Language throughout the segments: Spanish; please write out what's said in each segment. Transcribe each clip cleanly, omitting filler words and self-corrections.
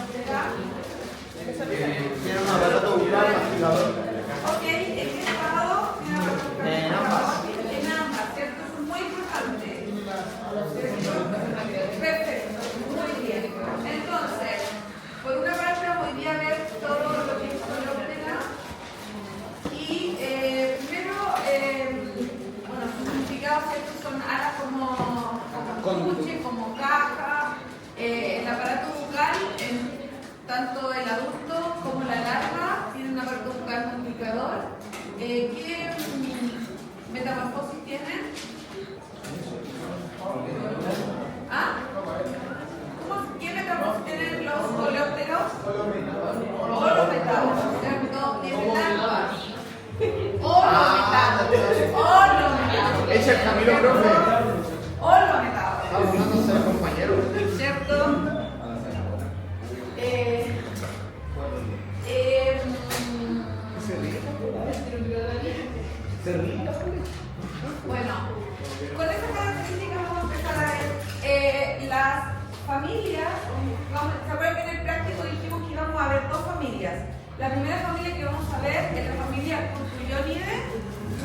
coleóptera. Tiene un aparato bucal masticador. Ok, ¿en qué estado tiene aparato bucal En masticador? En ambas, ¿cierto? Eso es muy importante. Perfecto, muy bien. Entonces, por una parte voy a ver todo lo que es coleóptera. Y primero, bueno, sus significados estos son alas como estuche, como caja, el aparato bucal, tanto el adulto como la larva tienen un aparato bucal masticador. ¿Qué metamorfosis tienen? ¿Ah? ¿Qué metamorfosis tienen los coleópteros? Holometados, ¿cierto? Tienen larvas. Holometados. Es el Camilo, profe. Holometados. Está burlándose de los compañeros. ¿Cierto? Bueno, con esa característica vamos a empezar a ver las familias. ¿Se acuerdan que en el práctico dijimos que íbamos a ver dos familias? La primera familia que vamos a ver es la familia Curculionidae,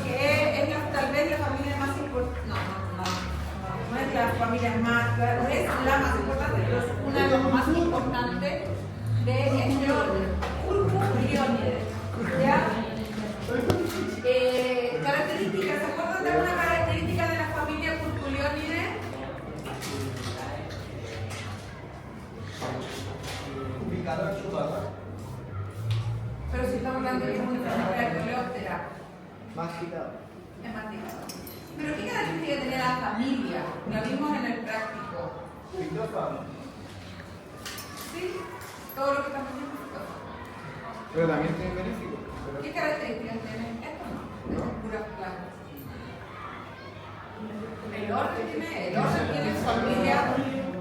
que es tal vez la familia más importante. No es la familia más, no es la más importante, pero es una de las más importantes de este orden. Curculionidae. ¿Ya? Características, ¿se acuerdan de alguna característica de la familia Curculionidae? Picador chupador. Pero si estamos hablando de que es una familia de coleóptera. Masticador. Es masticador. Pero ¿qué característica tenía la familia? La vimos en el práctico. Pictófano. ¿Sí? Todo lo que estamos viendo. Pero también tiene benéfico. ¿Qué características tiene? Esto no. Puras plantas. El orden tiene familia.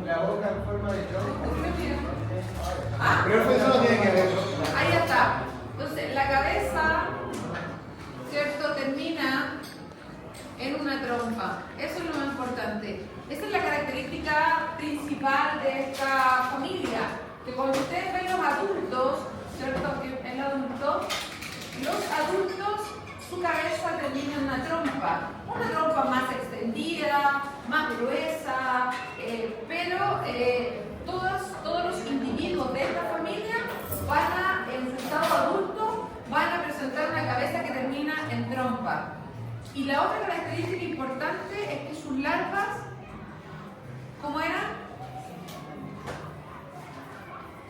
La boca en forma de tronco. Ah, Pero eso no tiene que ver. ahí está. Entonces, la cabeza, ¿cierto? Termina en una trompa. Eso es lo más importante. Esa es la característica principal de esta familia. Que cuando ustedes ven los adultos, ¿cierto? Que el adulto, los adultos, su cabeza termina en una trompa más extendida, más gruesa, pero todos los individuos de esta familia en su estado adulto, van a presentar una cabeza que termina en trompa. Y la otra característica importante es que sus larvas, ¿cómo eran?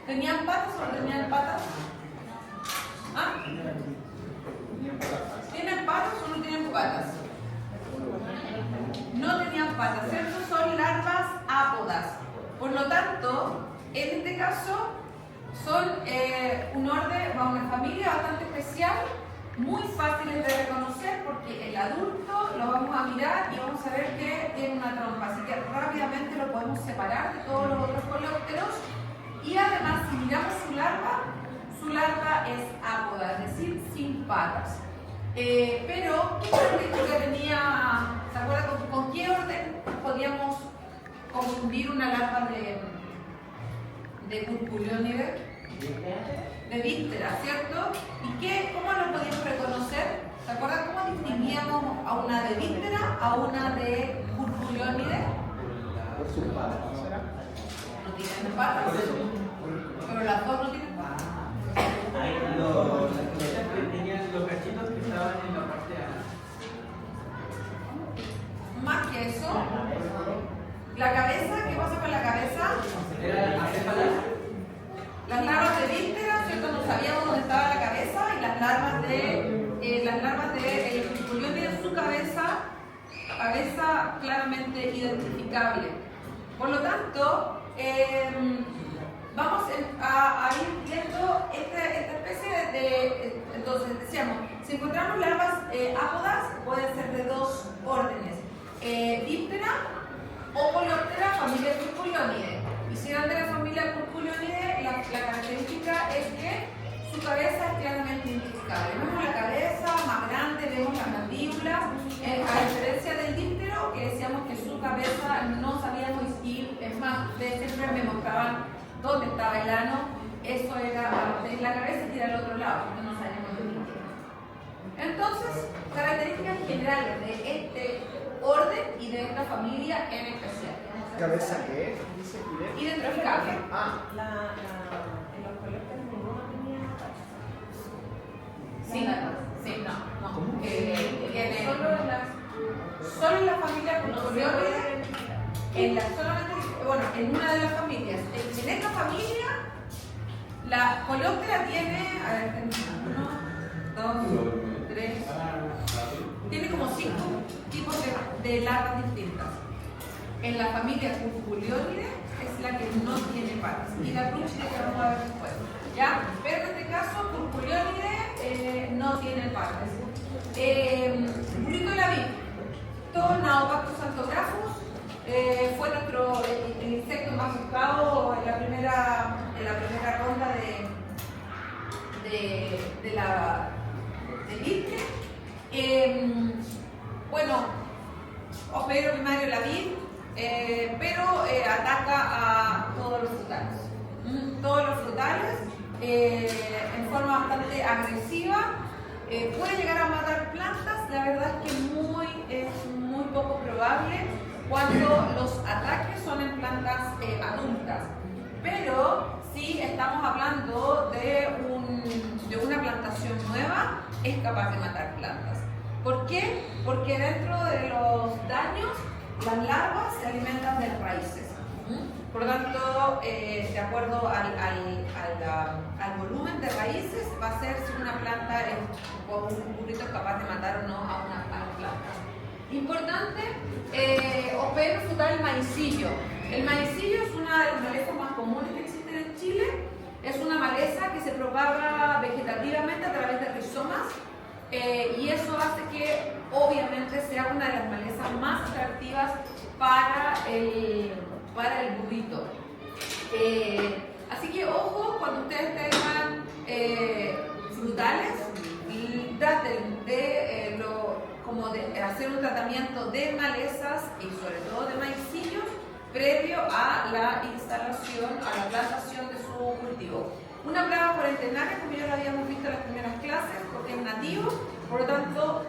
¿Tenían patas o no tenían patas? ¿Ah? ¿Tienen patas o no tienen patas? No tenían patas, ¿cierto? Son larvas ápodas. Por lo tanto, en este caso, son una familia bastante especial, muy fáciles de reconocer porque el adulto lo vamos a mirar y vamos a ver que tiene una trompa. Así que rápidamente lo podemos separar de todos los otros coleópteros. Y además, si miramos su larva es ápoda, es decir, sin patas. Pero, ¿qué característica tenía? ¿Se acuerdan con qué orden podíamos confundir una larva de Curculionidae? De víscera, ¿cierto? ¿Y cómo lo podíamos reconocer? ¿Se acuerdan cómo distinguíamos a una de víscera a una de Curculionidae? Por sus patas, ¿será? No tienen patas, pero las dos no tienen patas. Tenían los cachitos que estaban en la parte de atrás. Más que eso, la cabeza, ¿qué pasa con la cabeza? Era la céfala. Las larvas de víscera, ¿cierto? No sabíamos dónde estaba la cabeza y las larvas de Curculionidae, su cabeza claramente identificable. Por lo tanto, vamos a ir viendo esta especie de. Entonces, decíamos, si encontramos larvas ápodas, pueden ser de dos órdenes: víscera o coleóptera, familia Curculionidae. Y si eran de la familia Curculionidae, la característica es que su cabeza es claramente identificable. Vemos la cabeza más grande, vemos las mandíbulas, a diferencia del díptero, que decíamos que su cabeza no sabíamos, y es más, ustedes siempre me mostraban dónde estaba el ano, eso era de la cabeza y al otro lado, porque no sabíamos dónde queda. Entonces, características generales de este orden y de esta familia en especial. ¿Cabeza qué? Hidrotroficalia. Ah, En los colegios ninguno tenía Sí, no. ¿Cómo? Solo en la familia Purpureoide, en una de las familias. En esta familia, la Coleoptera tiene, a ver, 1, 2, 3, tiene como 5 tipos de larvas distintas. En la familia Purpureoide es la que no tiene patas, y la Brúchide que vamos a ver después. ¿Ya? Pero en este caso, Purpureoide no tiene patas. Burrito de la vid, Naupactus altographus, fue nuestro el insecto más buscado en la primera ronda del INTE. Bueno, hospedero primario la vid, pero ataca a todos los frutales. Todos los frutales en forma bastante agresiva. Puede llegar a matar plantas, la verdad es que es muy poco probable cuando los ataques son en plantas adultas. Pero si estamos hablando de una plantación nueva, es capaz de matar plantas. ¿Por qué? Porque dentro de los daños, las larvas se alimentan de raíces. Por lo tanto, de acuerdo al volumen de raíces, va a ser si una planta o un burrito es capaz de matar o no a una planta. Importante, hospedero frutal maicillo. El maicillo es una de las malezas más comunes que existen en Chile. Es una maleza que se propaga vegetativamente a través de rizomas y eso hace que obviamente sea una de las malezas más atractivas para el burrito. Así que ojo, cuando ustedes tengan frutales, traten de hacer un tratamiento de malezas y sobre todo de maicillos previo a la instalación, a la plantación de su cultivo. Una plaga cuarentenaria, como ya lo habíamos visto en las primeras clases, porque es nativo, por lo tanto,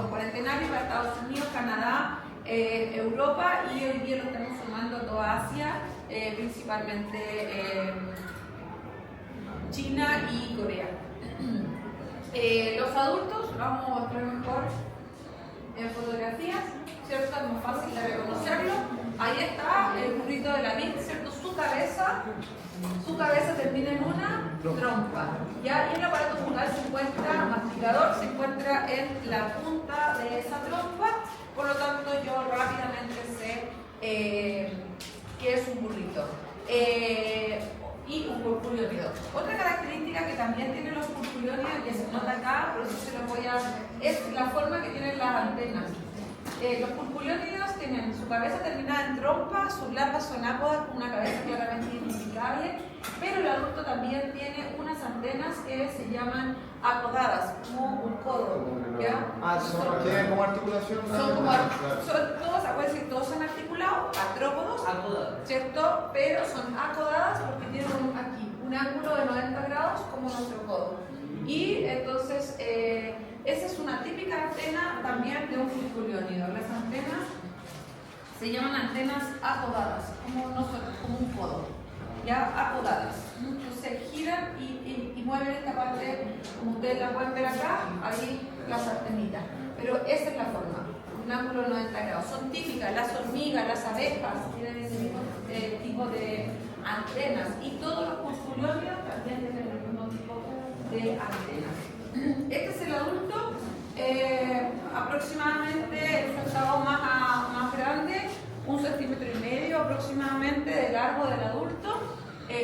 cuarentenario para Estados Unidos, Canadá, Europa, y hoy día lo estamos sumando a toda Asia, principalmente China y Corea. Los adultos, lo vamos a mostrar mejor en fotografías, ¿cierto? Es más fácil de reconocerlo. Ahí está el burrito de la vid, ¿cierto? Su cabeza termina en una trompa. ¿Ya? Y el aparato bucal se encuentra, masticador, se encuentra en la punta de esa trompa. Por lo tanto, yo rápidamente sé que es un burrito. Y un purpureónido. Otra característica que también tienen los purpureónidos, que se nota acá, por eso se los voy a... es la forma que tienen las antenas. Los purpureónidos tienen su cabeza terminada en trompa, sus larvas son ápodas con una cabeza claramente identificable, pero el adulto también tiene unas antenas que se llaman apodadas, como un codo. ¿Ya? ¿tienen como articulación? Todos, acuérdense que todos son articulados, artrópodos, ¿cierto? Pero son acodadas porque tienen aquí un ángulo de 90 grados como nuestro codo. Y entonces, esa es una típica antena también de un purpureónido. Las antenas se llaman antenas apodadas, como nosotros, como un codo, ya apodadas. Entonces giran y mueven esta parte, como ustedes la pueden ver acá, ahí las antenitas. Pero esa es la forma, un ángulo de 90 grados. Son típicas, las hormigas, las abejas tienen ese mismo tipo de antenas y todos los purpureónidos también tienen el mismo tipo de antenas. Este es el adulto, aproximadamente en su estado más grande, 1,5 centímetros aproximadamente de largo del adulto,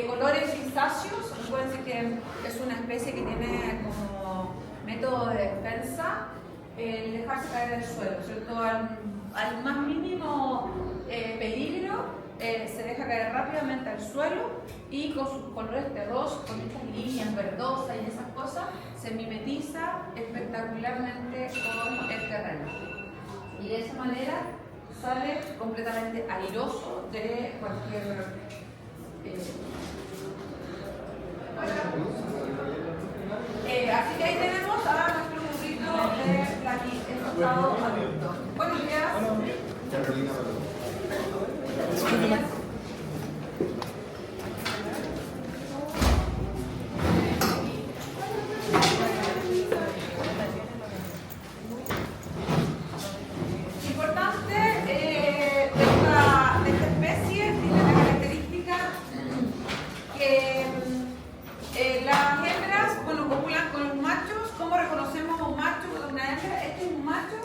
colores grisáceos. Recuerden que es una especie que tiene como método de defensa el dejarse caer al suelo, ¿cierto? Al más mínimo peligro, se deja caer rápidamente al suelo y con sus colores terrosos, con estas líneas verdosas y esas cosas, se mimetiza espectacularmente con el terreno. Y de esa manera sale completamente airoso de cualquier así que ahí tenemos a nuestro burrito de aquí, en su estado adulto. Buenos días. Carolina, Buenos días. Importante de esta especie tiene la característica que las hembras, bueno, copulan con los machos. ¿Cómo reconocemos a un macho con una hembra? Este es un macho,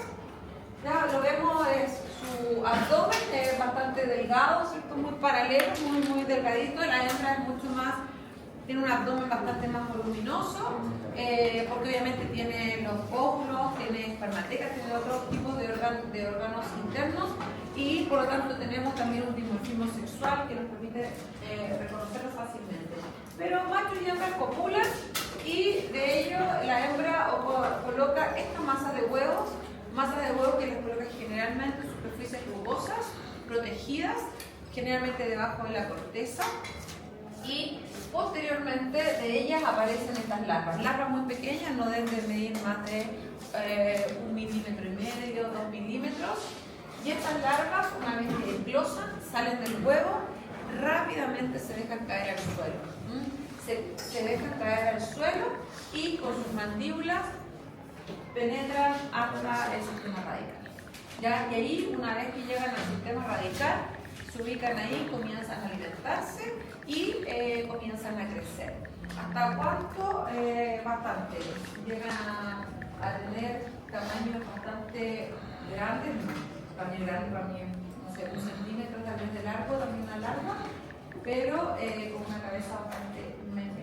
ya lo vemos, es su abdomen es bastante delgado, ¿cierto? Muy paralelo, muy delgadito. La hembra es mucho más, tiene un abdomen bastante más voluminoso, porque obviamente tiene los óvulos, tiene espermatecas, tiene otro tipo de órganos internos, y por lo tanto tenemos también un dimorfismo sexual que nos permite reconocerlo fácilmente. Pero machos y hembras copulan, y de ello la hembra coloca esta masa de huevos que las coloca generalmente en superficies rugosas, protegidas, generalmente debajo de la corteza, y posteriormente de ellas aparecen estas larvas muy pequeñas, no deben de medir más de 1,5 milímetros, 2 milímetros, y estas larvas, una vez que eclosan, salen del huevo, rápidamente se dejan caer al suelo. Se dejan caer al suelo y con sus mandíbulas penetran hasta el sistema radical. ¿Ya? Y ahí, una vez que llegan al sistema radical, se ubican ahí, comienzan a alimentarse y comienzan a crecer. ¿Hasta cuánto? Bastante. Llegan a tener tamaños bastante grandes, para mí, no sé, 1 centímetro tal vez de largo, también una larva, pero con una cabeza bastante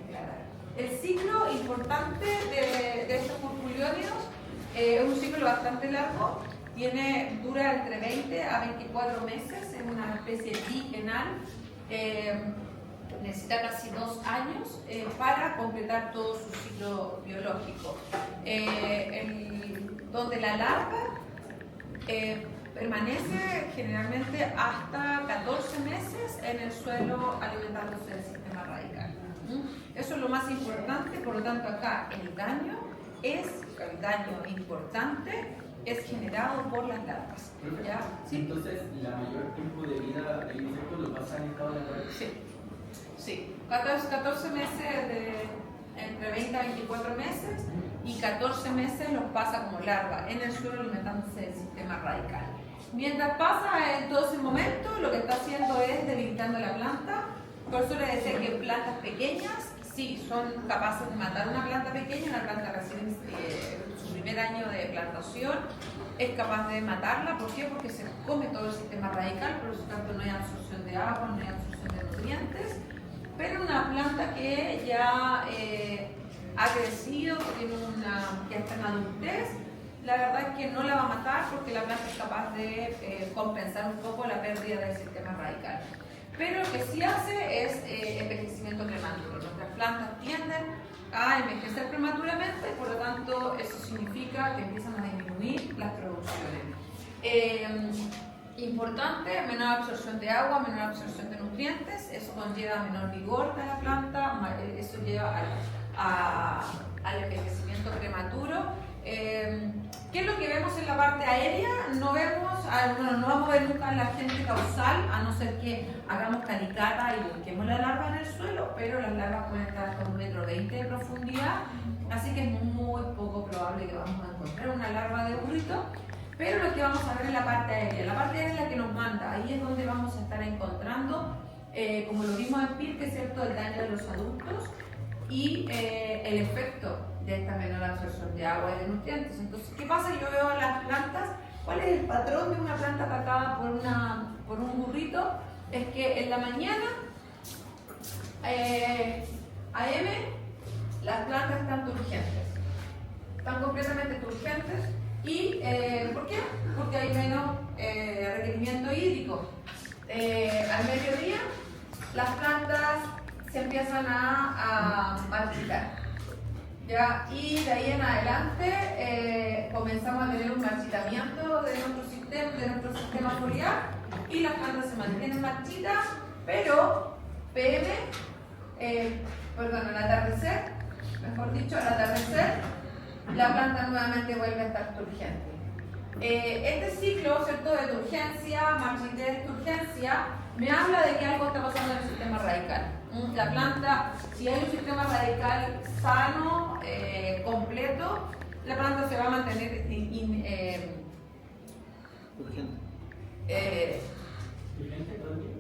clara. El ciclo importante de estos morculiónidos es un ciclo bastante largo, dura entre 20 a 24 meses, es una especie bienal, necesita casi 2 años para completar todo su ciclo biológico, donde la larva permanece generalmente hasta 14 meses en el suelo alimentándose del sistema radical. Eso es lo más importante, por lo tanto acá el daño importante es generado por las larvas. ¿Ya? ¿Sí? Entonces, ¿la mayor tiempo de vida del insecto lo pasa en estado laboral? Sí. 14 meses entre 20 a 24 meses, y 14 meses los pasa como larva en el suelo alimentándose del sistema radical. Mientras pasa en todo ese momento, lo que está haciendo es debilitando la planta. Por eso le decía que plantas pequeñas sí son capaces de matar una planta pequeña, una planta recién su primer año de plantación es capaz de matarla. ¿Por qué? Porque se come todo el sistema radical, por lo tanto no hay absorción de agua, no hay absorción de nutrientes. Pero una planta que ya ha crecido, que está en adultez, la verdad es que no la va a matar porque la planta es capaz de compensar un poco la pérdida del sistema radical. Pero lo que sí hace es envejecimiento prematuro. Nuestras plantas tienden a envejecer prematuramente, por lo tanto eso significa que empiezan a disminuir las producciones. Importante, menor absorción de agua, menor absorción de nutrientes, eso conlleva menor vigor de la planta, eso lleva al envejecimiento prematuro. ¿Qué es lo que vemos en la parte aérea? No vamos a ver nunca la agente causal, a no ser que hagamos calicata y busquemos la larva en el suelo, pero las larvas pueden estar hasta 1,20 metros de profundidad, así que es muy poco probable que vamos a encontrar una larva de burrito. Pero lo que vamos a ver es la parte aérea es la que nos manda, ahí es donde vamos a estar encontrando, como lo vimos en Pirque, ¿cierto?, el daño de los adultos y el efecto de esta menor absorción de agua y de nutrientes. Entonces, ¿qué pasa? Yo veo a las plantas, ¿cuál es el patrón de una planta atacada por un burrito? Es que en la mañana, AM, las plantas están turgentes, están completamente turgentes. ¿Y por qué? Porque hay menos requerimiento hídrico. Al mediodía, las plantas se empiezan a marchitar. ¿ya? Y de ahí en adelante comenzamos a tener un marchitamiento de nuestro sistema foliar y las plantas se mantienen marchitas, pero al atardecer, mejor dicho, al atardecer, la planta nuevamente vuelve a estar turgente. Este ciclo, ¿cierto?, de turgencia, marchitez, turgencia, me habla de que algo está pasando en el sistema radical. La planta, si hay un sistema radical sano, completo, la planta se va a mantener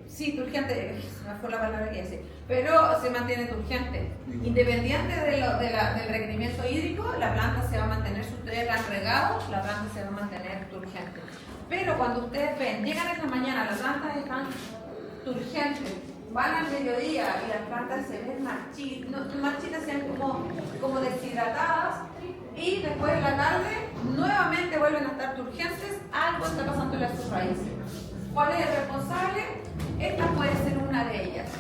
sí, turgente, se me fue la palabra que decir, pero se mantiene turgente. Independiente del requerimiento hídrico, la planta se va a mantener, si ustedes la han regado, la planta se va a mantener turgente. Pero cuando ustedes ven, llegan en la mañana, las plantas están turgentes, van al mediodía y las plantas se ven marchitas, se ven como deshidratadas, y después en la tarde nuevamente vuelven a estar turgentes, algo está pasando en sus raíces. ¿Cuál es el responsable? Esta puede ser una de ellas.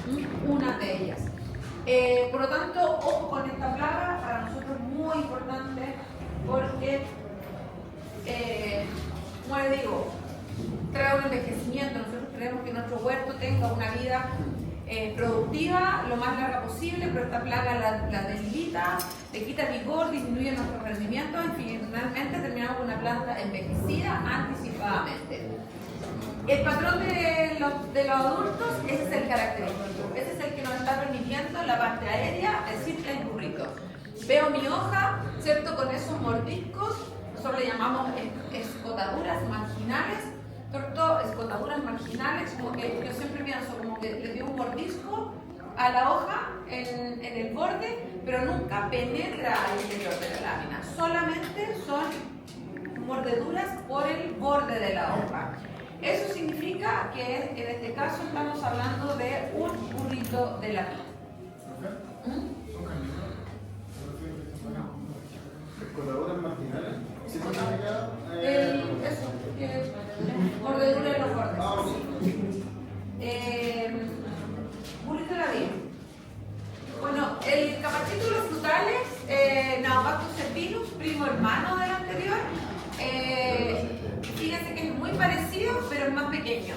Por lo tanto, ojo con esta plaga, para nosotros es muy importante porque, como les digo, trae un envejecimiento. Nosotros queremos que nuestro huerto tenga una vida productiva lo más larga posible, pero esta plaga la debilita, le quita vigor, disminuye nuestro rendimiento y finalmente terminamos con una planta envejecida anticipadamente. El patrón de los adultos, ese es el característico, ese es el que nos está permitiendo la parte aérea, el simple y burrito. Veo mi hoja, ¿cierto?, con esos mordiscos, nosotros le llamamos escotaduras marginales, ¿cierto? Escotaduras marginales, como que yo siempre pienso como que le dio un mordisco a la hoja en el borde, pero nunca penetra al interior de la lámina, solamente son mordeduras por el borde de la hoja. Eso significa que en este caso estamos hablando de un burrito de la vida. ¿Escotaduras marginales? ¿Sí significa? Mordedura de los bordes. Burrito de la vida. Bueno, el capachítulos frutales, Naupactus serpinus, primo hermano del anterior. Fíjense que es muy parecido, pero es más pequeño.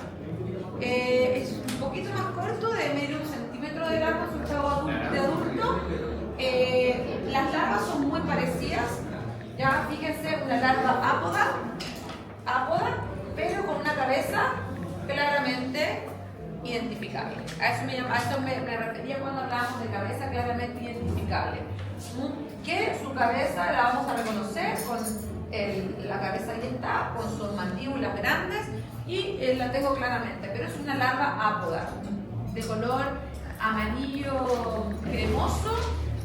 Es un poquito más corto, de medio centímetro de largo, su estado de adulto. Las larvas son muy parecidas. Ya fíjense, una larva ápoda, pero con una cabeza claramente identificable. A eso me refería cuando hablábamos de cabeza claramente identificable. Que su cabeza la vamos a reconocer con la cabeza ahí está, con sus mandíbulas grandes, y la tengo claramente, pero es una larva ápoda de color amarillo cremoso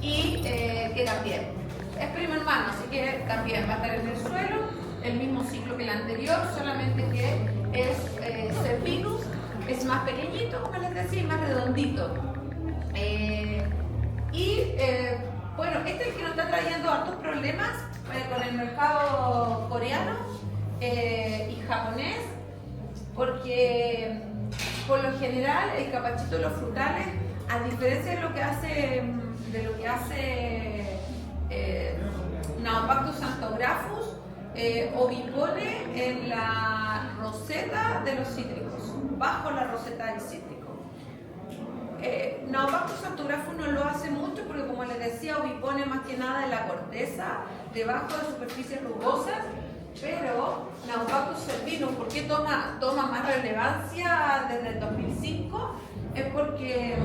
y que también es primo hermano, así que también va a estar en el suelo, el mismo ciclo que el anterior, solamente que es Serpinus, es más pequeñito, como les decía, y más redondito. Bueno, este es el que nos está trayendo hartos problemas con el mercado coreano y japonés, porque por lo general el capachito de los frutales, a diferencia de lo que hace Naupactus xanthographus, ovipone en la roseta de los cítricos, bajo la roseta del cítrico. Naupactus xanthographus no lo hace mucho porque, como les decía, ovipone más que nada en la corteza, debajo de superficies rugosas, pero Naupactus serpinus, ¿por qué toma más relevancia desde el 2005? Es porque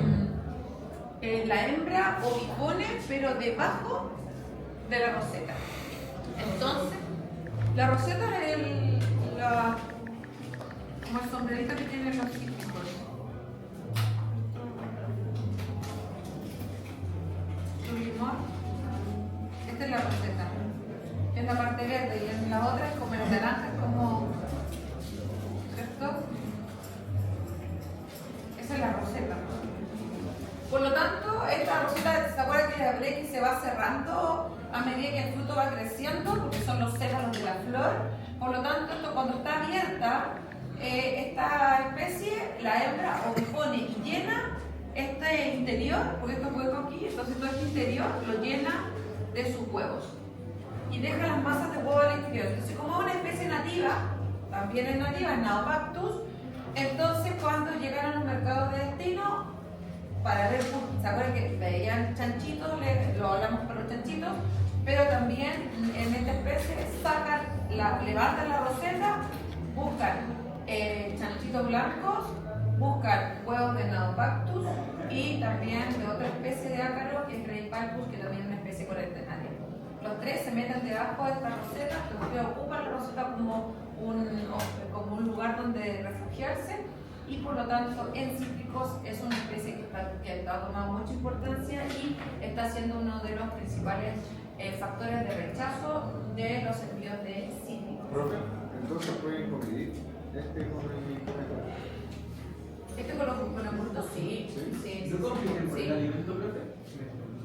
la hembra ovipone, pero debajo de la roseta. Entonces, la roseta es como el sombrerito que tienen los cítricos. Esta es la roseta, es la parte verde, y en la otra es como el naranja, es como, ¿cierto? Esa es la roseta. Por lo tanto, esta roseta, ¿se acuerdan que les hablé que se va cerrando a medida que el fruto va creciendo? Porque son los sépalos de la flor. Por lo tanto, esto cuando está abierta, esta especie, la hembra ovipone y llena este interior, porque esto es hueco aquí, entonces todo este interior lo llena de sus huevos y deja las masas de huevo al interior. Entonces, como es una especie nativa, también es nativa, es Naupactus, entonces cuando llegan a los mercados de destino, para ver, ¿se acuerdan que veían chanchitos? Lo hablamos con los chanchitos, pero también en esta especie levantan la roseta, buscan chanchitos blancos, buscan huevos de Naupactus y también de otra especie de ácaro que es Greipalpus, que también es una especie cuarentenaria. Los tres se meten debajo de esta roseta, los tres ocupan la roseta como un lugar donde refugiarse y por lo tanto en cítricos es una especie que ha tomado mucha importancia y está siendo uno de los principales factores de rechazo de los envíos de cítricos. Profe, entonces pueden convivir con el comedor. Con el fruto sí. Sí. ¿No compiten por el alimento, profe?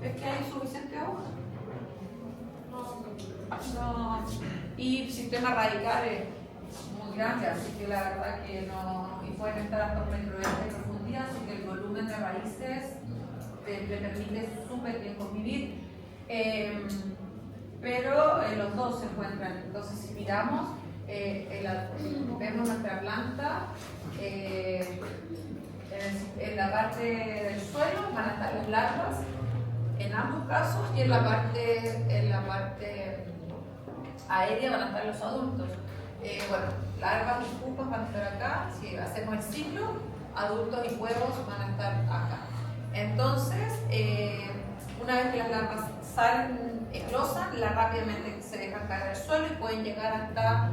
Es que hay suficiente agua. No. Y sistema radical es muy grande, así que la verdad que no. Y pueden estar hasta un metro de profundidad, así que el volumen de raíces le permite súper bien convivir. Pero los dos se encuentran. Entonces, si miramos, vemos nuestra planta. En la parte del suelo van a estar las larvas, en ambos casos, y en la parte aérea van a estar los adultos. Larvas y pupas van a estar acá, si hacemos el ciclo, adultos y huevos van a estar acá. Entonces, una vez que las larvas salen, eclosan, rápidamente se dejan caer al suelo y pueden llegar hasta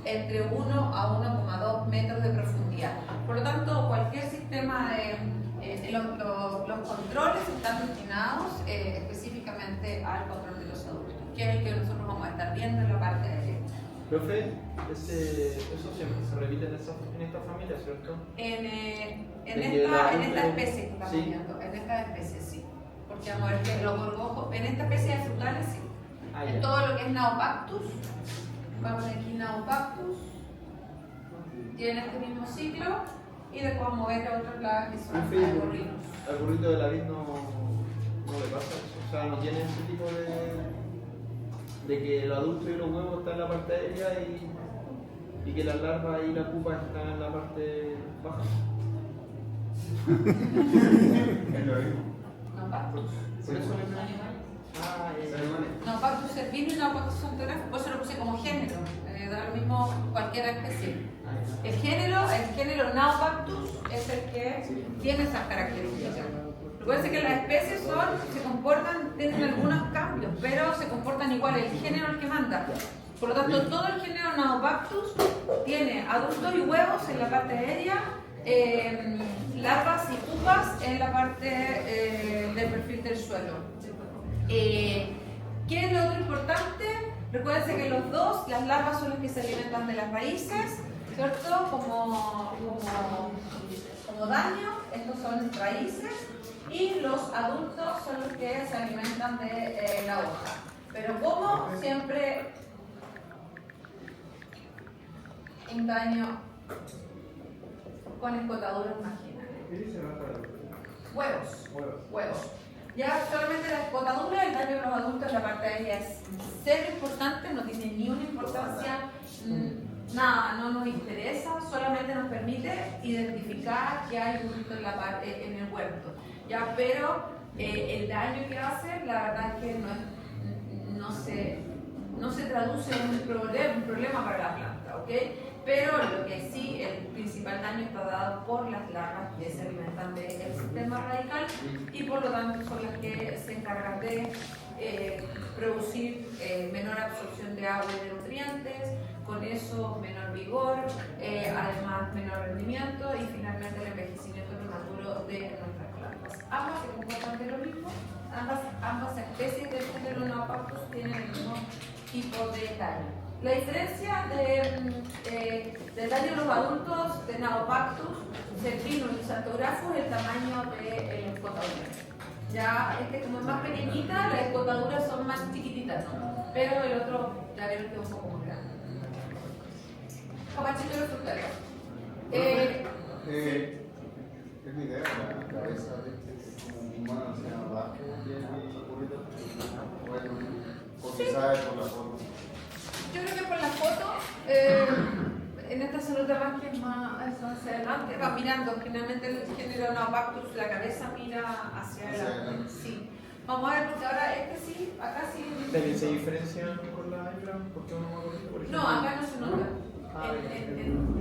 entre 1 a 1,2 metros de profundidad. Por lo tanto, cualquier sistema los controles están destinados específicamente al control de los adultos, que es el que nosotros vamos a estar viendo en la parte de Profe, eso siempre se repite en esta familia, ¿cierto? En esta especie que estamos viendo, en esta especie sí. Porque vamos a ver que los gorgojos, en esta especie de frutales sí. En todo lo que es Naupactus, vamos aquí Naupactus, tienen este mismo ciclo y después vamos a ver a otros lados que son algorrinos. ¿Al burrito de la vid no le pasa eso? O sea, no tiene ese tipo de que los adultos y los huevos están en la parte aérea y que las larvas y la pupa están en la parte baja. Es lo mismo. Naupactus. Por eso le Naupactus cervino y Naupactus santorum, por eso lo puse como género, da lo mismo cualquier especie. El género Naupactus es el que tiene esas características. Recuerden que las especies tienen algunos cambios, pero se comportan igual, el género es el que manda. Por lo tanto, todo el género Naupactus tiene adultos y huevos en la parte aérea, larvas y pupas en la parte del perfil del suelo. ¿Qué es lo otro importante? Recuerden que los dos, las larvas son las que se alimentan de las raíces, ¿cierto? Como daño, estos son raíces, y los adultos son los que se alimentan de la hoja. Pero como siempre un daño con escotaduras marginales. Huevos. Ya solamente la escotadura, el daño de los adultos en la parte aérea es cero importante, no tiene ni una importancia, nada, no nos interesa, solamente nos permite identificar que hay burrito en el huerto. Ya, pero el daño que hace, la verdad es que no se traduce en un problema para la planta, ¿ok? Pero lo que sí, el principal daño está dado por las larvas que se alimentan del sistema radical y por lo tanto son las que se encargan de producir menor absorción de agua y de nutrientes, con eso menor vigor, además menor rendimiento y finalmente el envejecimiento prematuro de nuestras plantas. Ambas se comportan de lo mismo, ambas especies del género Naupactus tienen el mismo tipo de daño. La diferencia del daño de los adultos de Naupactus, cervino y Xanthographus es el tamaño de la escotadura. Ya como es más pequeñita, las escotaduras son más chiquititas, ¿no? Pero el otro ya vieron que es un poco más grande. Capachito de frutales. Es mi idea, la cabeza de este humano hacia abajo, y el burrito, bueno, O quizás es por la foto. Yo creo que por la foto, en esta se nota más que es más hacia adelante, va mirando, generalmente el género Naupactus, la cabeza mira hacia adelante. Sí. Vamos a ver, porque ahora sí, acá sí. ¿También se diferencian con la hembra? ¿Por qué uno va con por ejemplo? No, acá no se nota. Ah,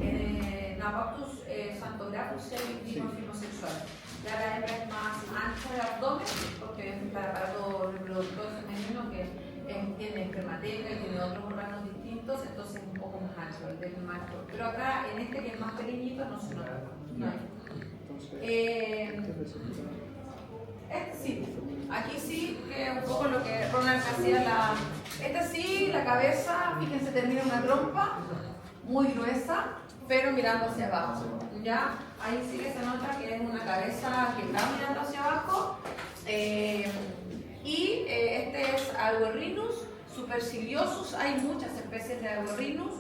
En Naupactus Xanthographus es el dimorfismo sexual. Ya la hembra es más ancha de abdomen, porque es el aparato reproductor femenino que tiene espermateca y tiene otros órganos distintos, entonces es un poco más ancho el del macho. Pero acá, en este que es más pequeñito, no se nota. No hay. Este sí, aquí sí, que es un poco lo que Ronald hacía. Esta sí, la cabeza, fíjense, termina una trompa muy gruesa, pero mirando hacia abajo. ¿Ya? Ahí sí que se nota que es una cabeza que está mirando hacia abajo. Este es Aegorhinus superciliosus. Hay muchas especies de Aegorhinus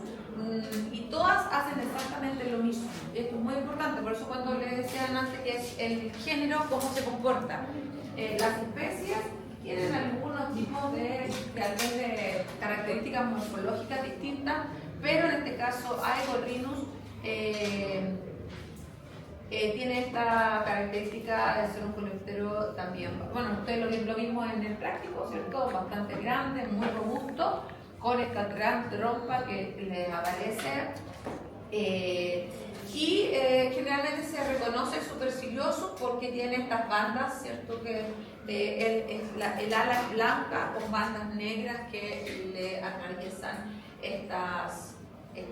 y todas hacen exactamente lo mismo. Esto es muy importante, por eso cuando les decían antes que es el género, cómo se comporta. Las especies tienen algunos tipos de características morfológicas distintas, pero en este caso Aegorhinus tiene esta característica de ser un coleóptero también. Bueno, ustedes lo mismo en el práctico, ¿cierto? Bastante grande, muy robusto, con esta gran trompa que le aparece. Generalmente se reconoce supercilioso porque tiene estas bandas, ¿cierto? Que el ala blanca con bandas negras que le atraviesan estas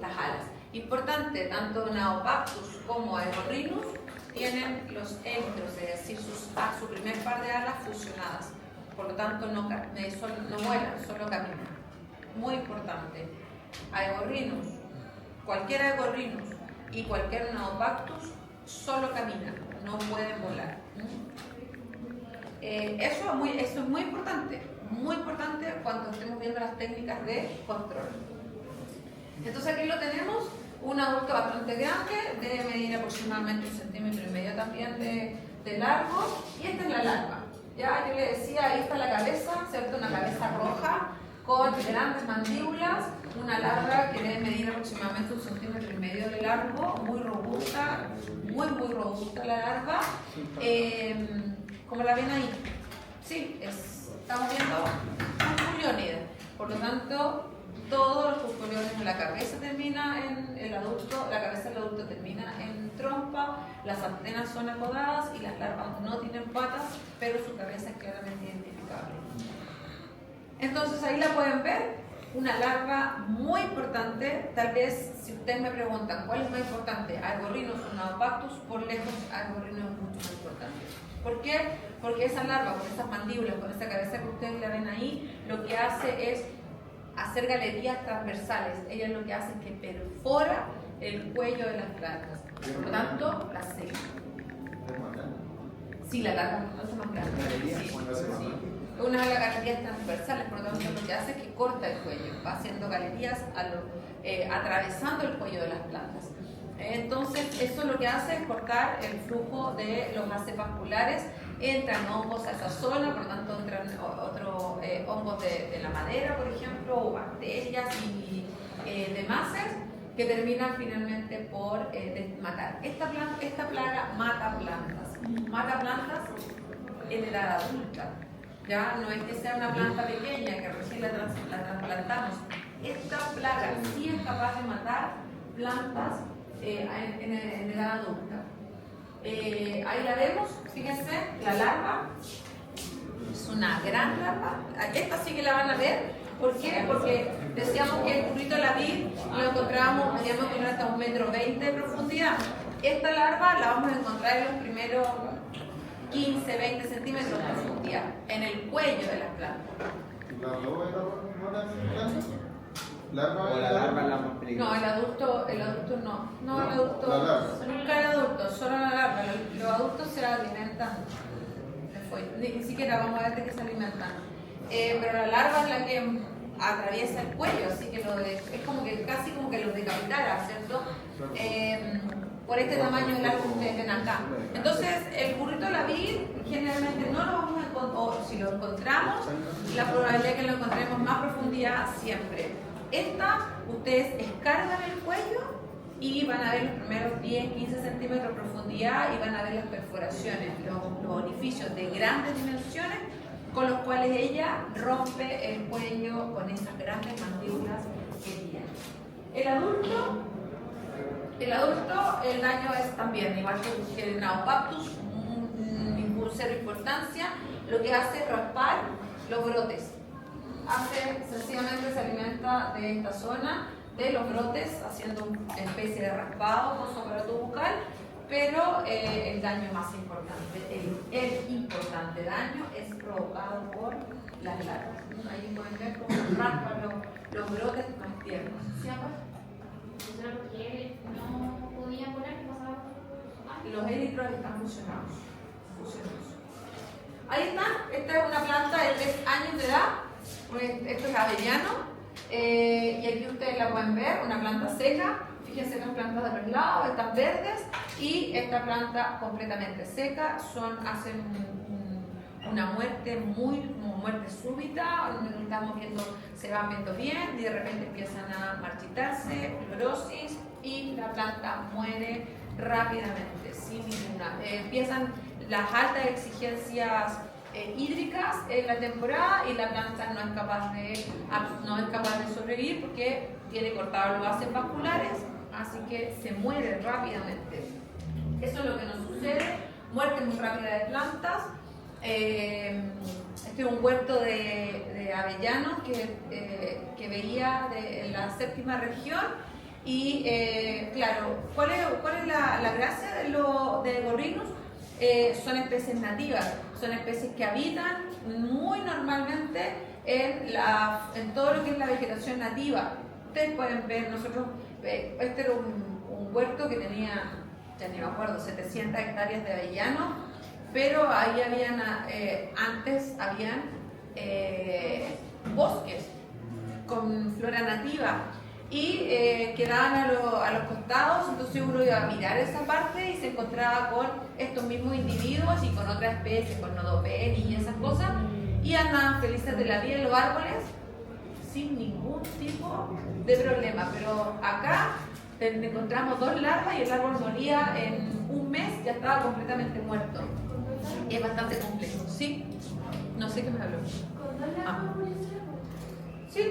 alas. Importante, tanto Naupactus como Aegorhinus tienen los émbrios, es decir, su primer par de alas fusionadas. Por lo tanto, no vuelan, solo caminan. Muy importante. Aegorhinus, cualquier Aegorhinus y cualquier Naupactus solo caminan, no pueden volar. Eso es muy importante cuando estemos viendo las técnicas de control. Entonces aquí lo tenemos, un adulto bastante grande, debe medir aproximadamente 1,5 centímetros también de largo, y esta es la larva. Ya yo le decía, ahí está la cabeza, ¿cierto? Una cabeza roja con grandes mandíbulas, una larva que debe medir aproximadamente 1,5 centímetros de largo, muy robusta, muy robusta la larva. Como la ven ahí, sí, estamos viendo un culiónide, por lo tanto todos los cusculiones en la cabeza termina en el adulto, la cabeza del adulto termina en trompa, las antenas son apodadas y las larvas no tienen patas, pero su cabeza es claramente identificable. Entonces ahí la pueden ver, una larva muy importante. Tal vez si ustedes me preguntan cuál es más importante, Aegorhinus o Naupactus, por lejos Aegorhinus es mucho más importante. ¿Por qué? Porque esa larva con esas mandíbulas, con esa cabeza que ustedes la ven ahí, lo que hace es hacer galerías transversales. Ella lo que hace es que perfora el cuello de las plantas, por lo tanto las seca. Sí, la larva es más grande. Sí. Una de las galerías transversales, por lo tanto lo que hace es que corta el cuello, va haciendo galerías atravesando el cuello de las plantas. Entonces eso lo que hace es cortar el flujo de los haces vasculares, entran hongos a esa zona, por lo tanto entran otros hongos de la madera, por ejemplo, o bacterias y demás que terminan finalmente por matar. Esta plaga mata plantas en edad adulta. Ya no es que sea una planta pequeña que recién la trasplantamos. Esta plaga sí es capaz de matar plantas en edad adulta. Ahí la vemos, fíjense, la larva es una gran larva. Esta sí que la van a ver. ¿Por qué? Porque decíamos que el burrito de la vid lo encontrábamos, podíamos encontrar hasta 1,20 metros de profundidad. Esta larva la vamos a encontrar en los primeros 15-20 centímetros de profundidad, en el cuello de las plantas. ¿O la larva es la más peligrosa? No, el adulto no. No, el adulto, nunca el adulto, solo la larva. Los adultos se alimentan. Ni siquiera vamos a ver de qué se alimentan. Pero la larva es la que atraviesa el cuello, así que es como que casi como que los decapitara, ¿cierto? Por este tamaño de largo que ustedes ven acá. Entonces, el burrito de la vid generalmente no lo vamos a encontrar, o si si lo encontramos, la probabilidad de que lo encontremos más profundidad siempre. Esta, ustedes escargan el cuello y van a ver los primeros 10-15 centímetros de profundidad y van a ver las perforaciones, los orificios de grandes dimensiones con los cuales ella rompe el cuello con esas grandes mandíbulas que tiene. El adulto, el daño es también, igual que el Naupactus, ningún cero importancia, lo que hace es raspar los brotes. Sencillamente se alimenta de esta zona, de los brotes, haciendo una especie de raspado con su aparato bucal, pero el daño más importante, el importante daño es provocado por las larvas. Ahí pueden ver cómo raspan los brotes más tiernos. ¿Sí, amor? Porque no podía volar, ¿qué pasaba? Los élitros están fusionados. Ahí está, esta es una planta de 3 años de edad, pues esto es avellano, y aquí ustedes la pueden ver, una planta seca. Fíjense las plantas de los lados, están verdes, y esta planta completamente seca, hacen una muerte como muerte súbita, donde estamos viendo, se van viendo bien y de repente empiezan a marchitarse, clorosis, y la planta muere rápidamente, sin ninguna. Empiezan las altas exigencias hídricas en la temporada y la planta no es capaz de sobrevivir porque tiene cortados los vasos vasculares, así que se muere rápidamente. Eso es lo que nos sucede, muerte muy rápida de plantas. Este es un huerto de avellanos que veía en la 7ª región. Y claro, ¿cuál es la gracia de Gorrinus? Son especies nativas, son especies que habitan muy normalmente en todo lo que es la vegetación nativa. Ustedes pueden ver, este era un huerto que tenía, ya ni me acuerdo, 700 hectáreas de avellano, pero ahí antes habían bosques con flora nativa y quedaban a los costados, entonces uno iba a mirar esa parte y se encontraba con estos mismos individuos y con otras especies, con nodopenis y esas cosas, y andaban felices de la vida en los árboles sin ningún tipo de problema. Pero acá encontramos 2 larvas y el árbol moría en un mes, ya estaba completamente muerto. Es bastante complejo, ¿sí? No sé qué me habló. ¿Con 2 larvas murió ese árbol? Sí,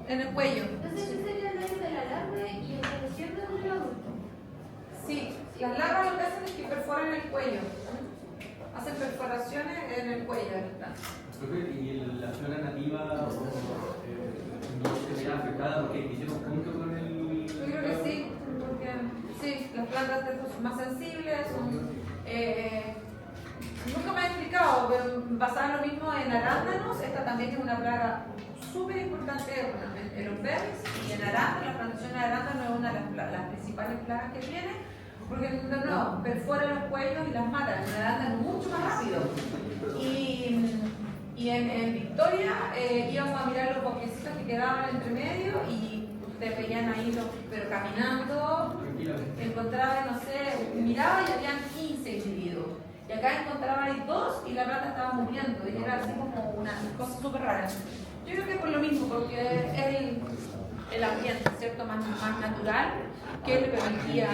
en el cuello. Entonces, ese sería el daño de la larva y el crecimiento del adulto. Sí, las larvas lo que hacen es que perforan el cuello. Hacen perforaciones en el cuello de la planta. ¿Y la flora nativa no se verá afectada porque hicieron junto con el...? Yo creo que sí, porque sí, las plantas son más sensibles, nunca me he explicado, pero pasaba lo mismo en arándanos. Esta también es una plaga súper importante en los berries, y en arándanos, la plantación de arándanos es una de las principales plagas que tiene, porque no perfora los cuellos y las mata. En arándano mucho más rápido. Y en Victoria íbamos a mirar los bosquecitos que quedaban entre medio y ustedes veían ahí, pero caminando, encontraba, no sé, miraba y habían 15 individuos. Y acá encontraba ahí 2 y la planta estaba muriendo, y era así como una cosa súper rara. Yo creo que es por lo mismo, porque es el ambiente, ¿cierto? Más natural, que le permitía.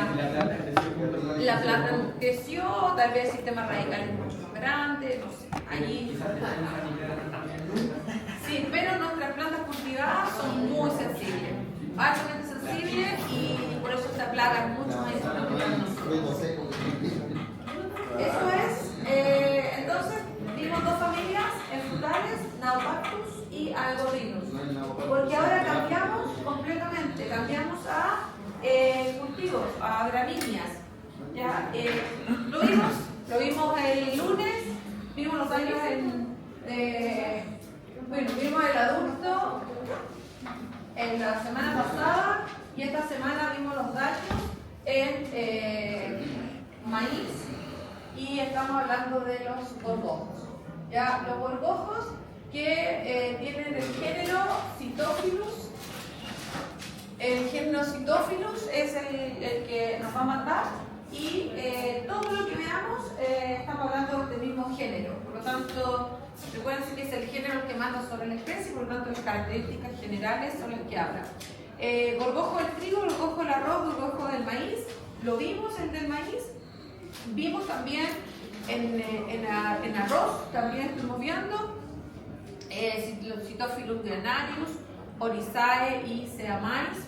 La planta creció, tal vez el sistema radical es mucho más grande, no sé. Allí. Sí, pero nuestras plantas cultivadas son muy sensibles, altamente sensibles, y por eso esta plaga es mucho más importante para nosotros. Eso es. Entonces, vimos 2 familias en frutales, Naupactus y Algorrinus. Porque ahora cambiamos completamente, cambiamos a cultivos, a gramíneas. Ya, lo vimos el lunes, vimos los daños vimos el adulto en la semana pasada, y esta semana vimos los daños en maíz, y estamos hablando de los gorgojos. Ya, los gorgojos que tienen el género Cytophilus. El género Cytophilus es el que nos va a matar, y todo lo que veamos estamos hablando del mismo género. Por lo tanto, recuerden que es el género el que manda sobre la especie, por lo tanto las características generales son las que hablan. Gorgojo del trigo, gorgojo del arroz, gorgojo del maíz. Lo vimos el del maíz. Vimos también en arroz, también estuvimos viendo Cytophilus granarius, Orizae y Seamais,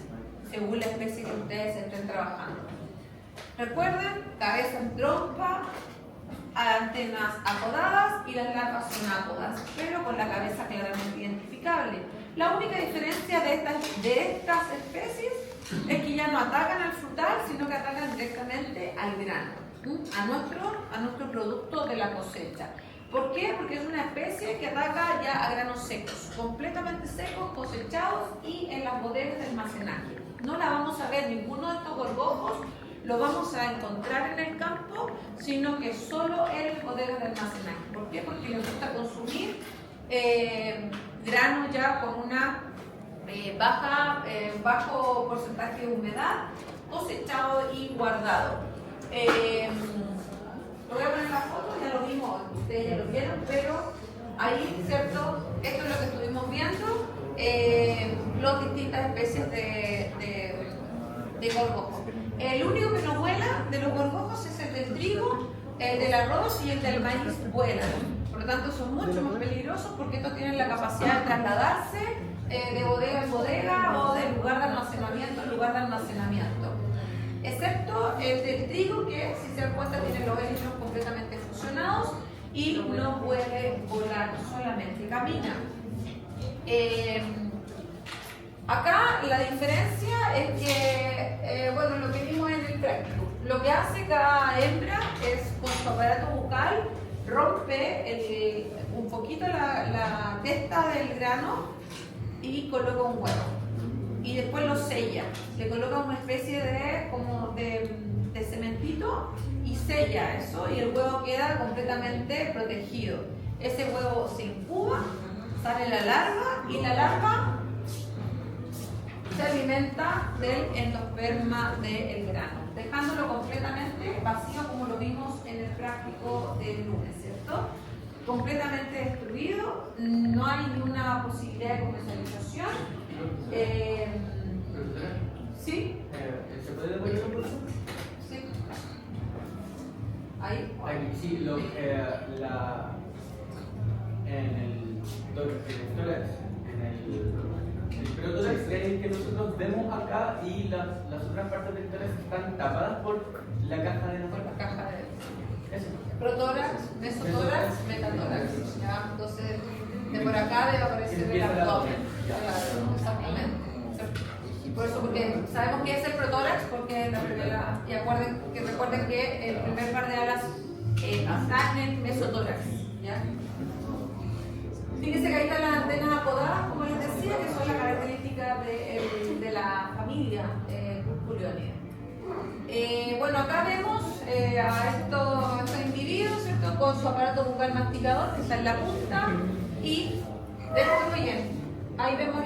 según la especie que ustedes estén trabajando. Recuerden, cabeza en trompa, antenas apodadas y las larvas son apodas, pero con la cabeza claramente identificable. La única diferencia de estas especies es que ya no atacan al frutal, sino que atacan directamente al grano, a nuestro producto de la cosecha. ¿Por qué? Porque es una especie que ataca ya a granos secos, completamente secos, cosechados y en las bodegas de almacenaje. No la vamos a ver, ninguno de estos gorgojos lo vamos a encontrar en el campo, sino que solo en bodegas de almacenaje. ¿Por qué? Porque les gusta consumir grano ya con una bajo porcentaje de humedad, cosechado y guardado. Lo voy a poner en la foto, ya lo vimos, ustedes ya lo vieron, pero ahí, ¿cierto? Esto es lo que estuvimos viendo, las distintas especies de gorgojo. El único que no vuela de los gorgojos es el del trigo, el del arroz y el del maíz vuelan. Por lo tanto, son mucho más peligrosos porque estos tienen la capacidad de trasladarse de bodega en bodega o de lugar de almacenamiento en lugar de almacenamiento. Excepto el del trigo, que si se dan cuenta tiene los hélices completamente fusionados y no puede volar, solamente camina. Acá la diferencia es que, bueno, lo que vimos en el práctico, lo que hace cada hembra es con su aparato bucal rompe un poquito la testa del grano y coloca un huevo. Y después lo sella, le coloca una especie de cementito y sella eso y el huevo queda completamente protegido. Ese huevo se incuba, sale la larva y la larva se alimenta del endosperma del grano, dejándolo completamente vacío como lo vimos en el práctico del lunes, ¿cierto? Completamente destruido, no hay ninguna posibilidad de comercialización. ¿Sí? ¿Se puede devolver un poco? Sí. Ahí. Aquí, sí, el protórax es el que nosotros vemos acá y las otras partes del tórax están tapadas por la caja de Por la caja de eso. protórax, mesotórax, metatórax. ¿Ya? Entonces, de por acá debe aparecer el abdomen. Claro, exactamente. Y por eso, porque sabemos que es el protórax, porque recuerden que el primer par de alas está en el mesotórax. ¿Ya? Fíjense que ahí están las antenas apodadas, como les decía, que son las características de la familia Purpureonidae. Bueno, acá vemos a estos individuos, ¿cierto? Con su aparato bucal masticador, que está en la punta, y destruyen. Ahí vemos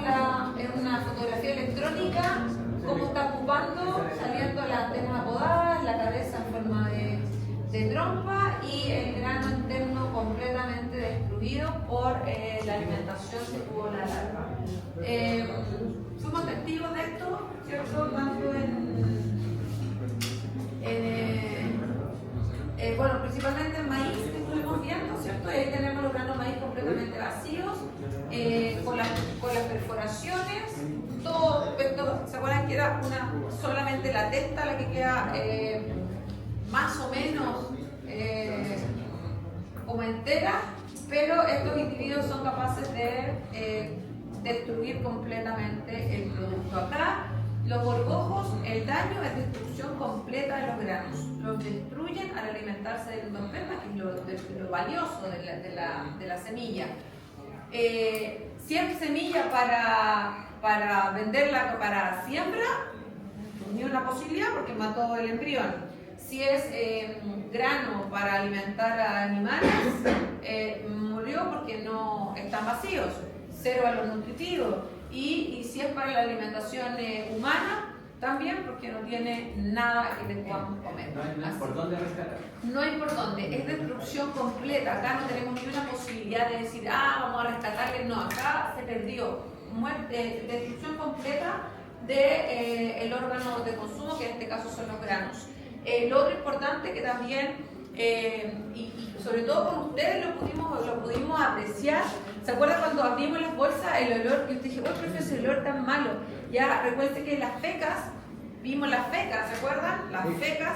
en una fotografía electrónica cómo está ocupando, saliendo las antenas apodadas, la cabeza en forma de trompa y el grano interno completamente destruido por la alimentación que tuvo la larva. Fuimos testigos de esto, ¿cierto? Tanto bueno, principalmente el maíz que estuvimos viendo, ¿cierto? Y ahí tenemos los granos de maíz completamente vacíos, con las perforaciones, todo esto, ¿se acuerdan que era solamente la testa la que queda más o menos como entera? Pero estos individuos son capaces de destruir completamente el producto. Acá, los gorgojos, el daño es destrucción completa de los granos. Los destruyen al alimentarse del endosperma, que es lo valioso de la semilla. Si es semilla para venderla para siembra, ni una posibilidad porque mató el embrión. Si es grano para alimentar a animales, murió porque no están vacíos, cero a los nutritivos. Y si es para la alimentación humana, también porque no tiene nada que le podamos comer. No hay Así. por dónde rescatar. No hay por dónde, es destrucción completa. Acá no tenemos ni una posibilidad de decir, vamos a rescatarle. No, acá se perdió. Muerte, destrucción completa del órgano de consumo, que en este caso son los granos. Lo otro importante que también, y sobre todo con ustedes lo pudimos apreciar. ¿Se acuerdan cuando abrimos las bolsas, el olor? Yo te dije, profe, ese olor tan malo. Ya recuerden que las fecas, vimos las fecas, ¿se acuerdan? Las fecas,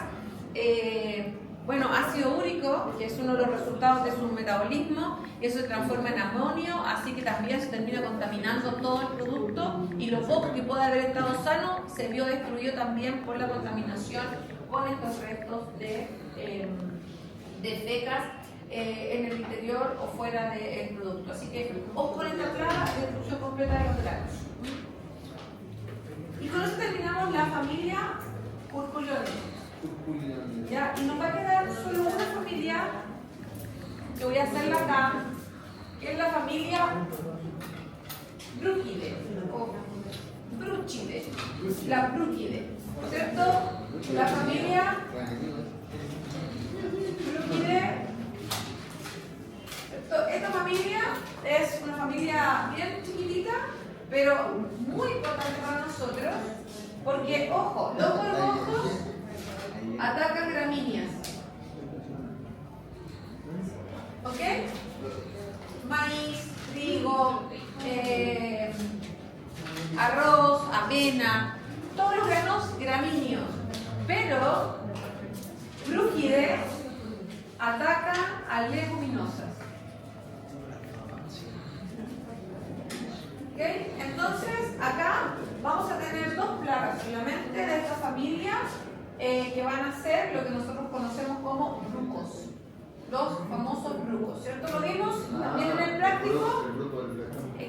bueno, ácido úrico, que es uno de los resultados de su metabolismo, y eso se transforma en amonio, así que también se termina contaminando todo el producto, y lo poco que puede haber estado sano se vio destruido también por la contaminación con estos restos de fecas en el interior o fuera del producto. Así que ojo con esta plaga, destrucción completa de los granos. Y con eso terminamos la familia Urculionidae. ¿Ya? Y nos va a quedar solo una familia que voy a hacerla acá, que es la familia Bruchidae o Bruchidae, la Bruchidae, ¿cierto? La familia Bruchidae. Esta familia es una familia bien chiquitita, pero muy importante para nosotros, porque, ojo, los gorgojos atacan gramíneas. ¿Ok? Maíz, trigo, arroz, avena, todos los granos gramíneos. Pero Bruchidae ataca a leguminosas. ¿Ok? Entonces, acá vamos a tener dos plagas solamente de esta familia que van a ser lo que nosotros conocemos como brucos. Los famosos brucos, ¿cierto? Lo vimos también en el práctico.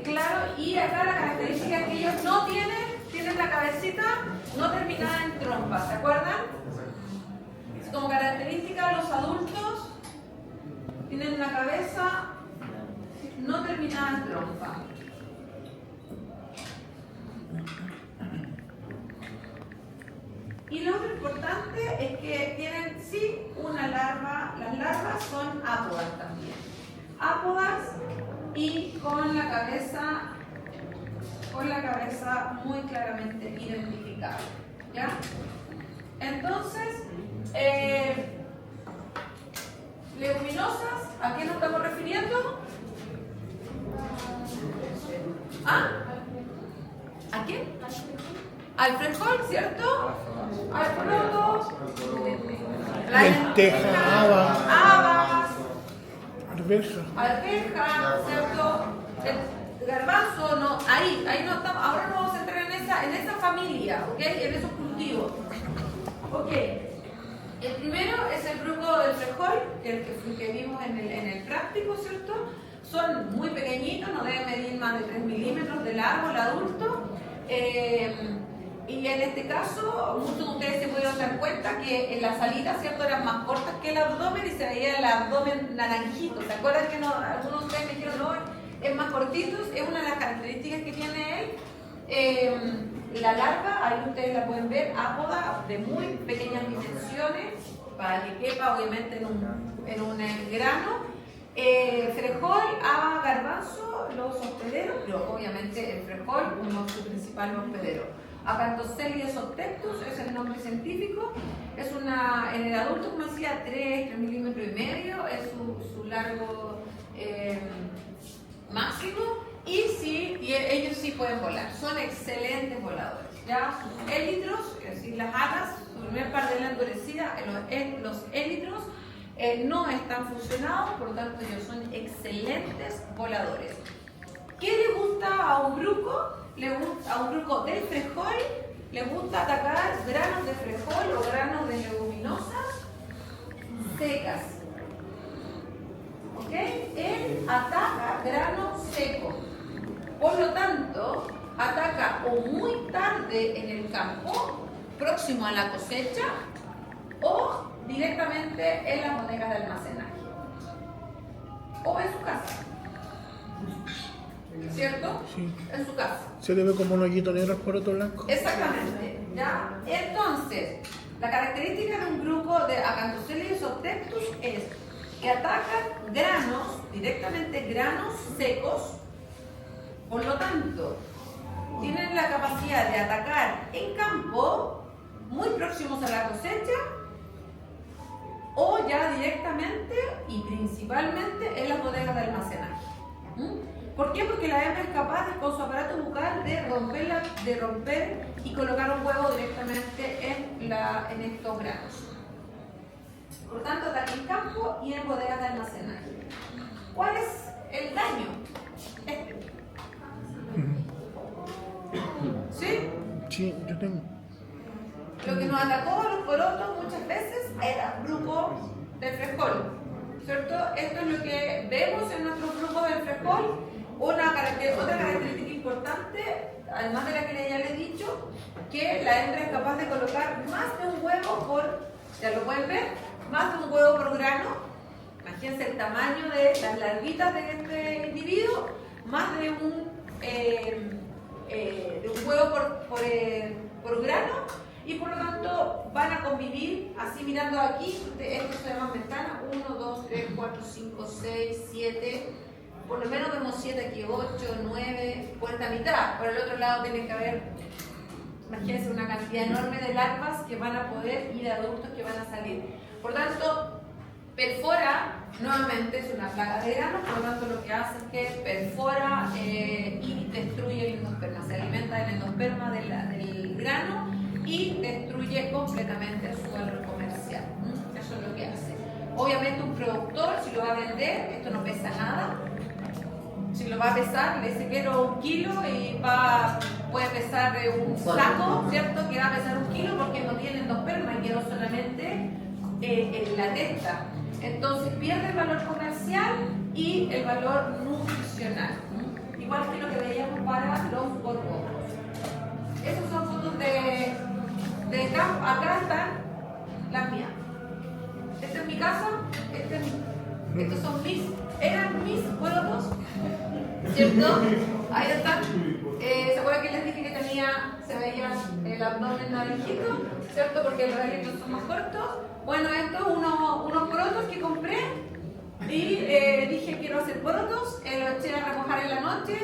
Claro, y acá la característica es que ellos no tienen la cabecita no terminada en trompa, ¿se acuerdan? Como característica, los adultos tienen una cabeza no terminada en trompa. Y lo otro importante es que tienen sí una larva, las larvas son ápodas también. Ápodas y con la cabeza muy claramente identificada. ¿Ya? Entonces, leguminosas, ¿a qué nos estamos refiriendo? ¿A quién? Al frijol, ¿cierto? Al poroto, lenteja, habas, arveja, ¿cierto? El garbanzo, no, ahí no estamos, ahora no vamos a entrar en esa familia, ¿ok? En esos cultivos. Ok, el primero es el bruco del frijol, que vimos en el práctico, ¿cierto? Son muy pequeñitos, no deben medir más de 3 milímetros de largo el adulto. Y en este caso, muchos de ustedes se pudieron dar cuenta que en las alitas, ¿cierto?, eran más cortas que el abdomen y se veía el abdomen naranjito. ¿Se acuerdan que algunos de ustedes me dijeron, no, es más cortito? Es una de las características que tiene él. La larva, ahí ustedes la pueden ver, ápoda, de muy pequeñas dimensiones, para que quepa obviamente en un grano. Frijol, haba, garbanzo, los hospederos, pero obviamente el frijol, su principal hospedero. Acanthocelia subtectus es el nombre científico, es en el adulto, como decía, 3 milímetros y medio, es su largo máximo, y ellos sí pueden volar, son excelentes voladores. Ya sus élitros, es decir, las alas, su primer par de la endurecida, los élitros no están fusionados, por lo tanto ellos son excelentes voladores. ¿Qué le gusta a un bruco? A un bruco del frijol le gusta atacar granos de frijol o granos de leguminosas secas. ¿Ok? Él ataca grano seco. Por lo tanto, ataca o muy tarde en el campo, próximo a la cosecha, o directamente en las bodegas de almacenaje o en su casa, ¿cierto? Sí. En su casa. Se le ve como un hoyito negro al poroto blanco. Exactamente. ¿Ya? Entonces, la característica de un grupo de Acanthocelius obtectus es que atacan granos, directamente granos secos, por lo tanto, tienen la capacidad de atacar en campo, muy próximos a la cosecha, o ya directamente y principalmente en las bodegas de almacenaje. ¿Por qué? Porque la hembra es capaz, con su aparato bucal, de romper y colocar un huevo directamente en estos granos. Por lo tanto, ataca en campo y en bodegas de almacenaje. ¿Cuál es el daño? ¿Sí? Sí, yo tengo. Lo que nos atacó a los porotos muchas veces era bruco del frescol, ¿cierto? Esto es lo que vemos en nuestros grupos del frescol. Otra característica importante, además de la que ya le he dicho, que la hembra es capaz de colocar más de un huevo ya lo pueden ver, más de un huevo por grano. Imagínense el tamaño de las larvitas de este individuo, más de un huevo por grano, y por lo tanto van a convivir, así mirando aquí, estos se llaman ventanas, 1, 2, 3, 4, 5, 6, 7, por lo menos vemos 7 aquí, 8, 9, cuenta mitad. Por el otro lado tiene que haber, imagínense, una cantidad enorme de larvas que van a poder y de adultos que van a salir. Por tanto, perfora, nuevamente es una plaga de granos, por lo tanto lo que hace es que perfora y destruye el endosperma, se alimenta del endosperma del grano y destruye completamente su valor comercial. Eso es lo que hace. Obviamente un productor, si lo va a vender, esto no pesa nada. Si lo va a pesar, le dice quiero 1 kilo y puede pesar un saco, ¿cierto? Que va a pesar 1 kilo porque no tiene endosperma y quedó solamente en la testa. Entonces pierde el valor comercial y el valor nutricional. Igual que lo que veíamos para los borbojos. Esas son fotos de campo. Acá están las mías. Esta es mi casa, estos son eran mis porotos, ¿cierto? Ahí están. ¿Se acuerdan que les dije que se veía el abdomen naranjito, ¿cierto? Porque los relitos son más cortos. Bueno, estos unos porotos que compré y dije quiero hacer porotos, los eché a remojar en la noche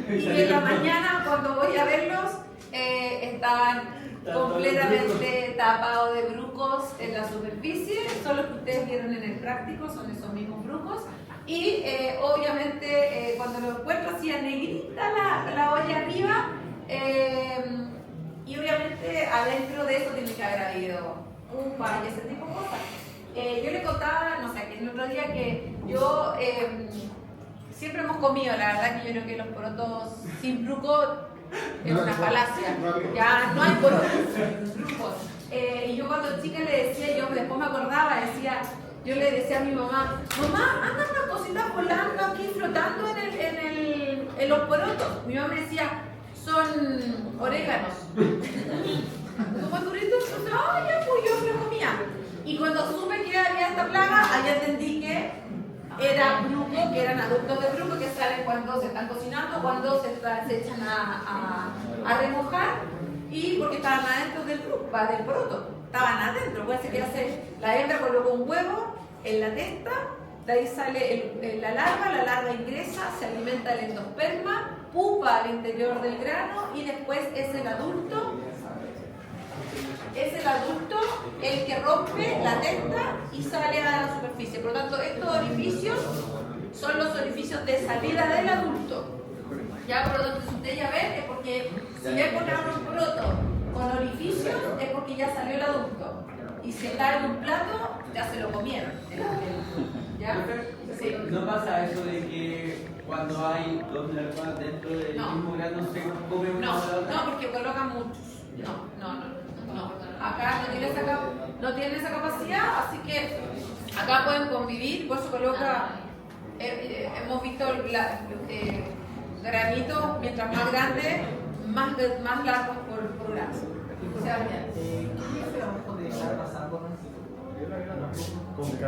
y en la mañana cuando voy a verlos estaban completamente tapados de brucos en la superficie. Son los que ustedes vieron en el práctico, son esos mismos brucos. Y obviamente cuando lo encuentro hacía negrita la olla arriba y obviamente adentro de eso tiene que haber habido pupa y ese tipo de cosas. Yo le contaba, no sé, que el otro día que yo siempre hemos comido, la verdad que yo creo que los porotos sin bruco es una falacia, ya no hay porotos brucos. Y yo cuando chica le decía, yo después me acordaba, yo le decía a mi mamá, anda una cosita volando aquí, flotando en los porotos. Mi mamá me decía, son oréganos. ¿Cómo duritos? Ya, pues yo me comía. Y cuando supe que había esta plaga, ahí entendí que era bruco, que eran adultos de bruco que salen cuando se están cocinando, cuando se echan a remojar, y porque estaban adentro del poroto. Estaban adentro, puede ser que la hembra colocó un huevo en la testa, de ahí sale la larva ingresa, se alimenta del endosperma, pupa al interior del grano y después es el adulto el que rompe la testa y sale a la superficie. Por lo tanto, estos orificios son los orificios de salida del adulto. Ya, por lo tanto, si ustedes ya ven, es porque si le ponen un poroto con orificios, es porque ya salió el adulto. Y si está en un plato, ya se lo comieron. ¿Ya? Sí. ¿No pasa eso de que cuando hay dos larvas dentro del mismo grano se come una a la otra? No, porque colocan muchos. No. Acá no tiene esa capacidad, así que acá pueden convivir, por eso coloca, hemos visto granitos, mientras más grande, más larvas por grano.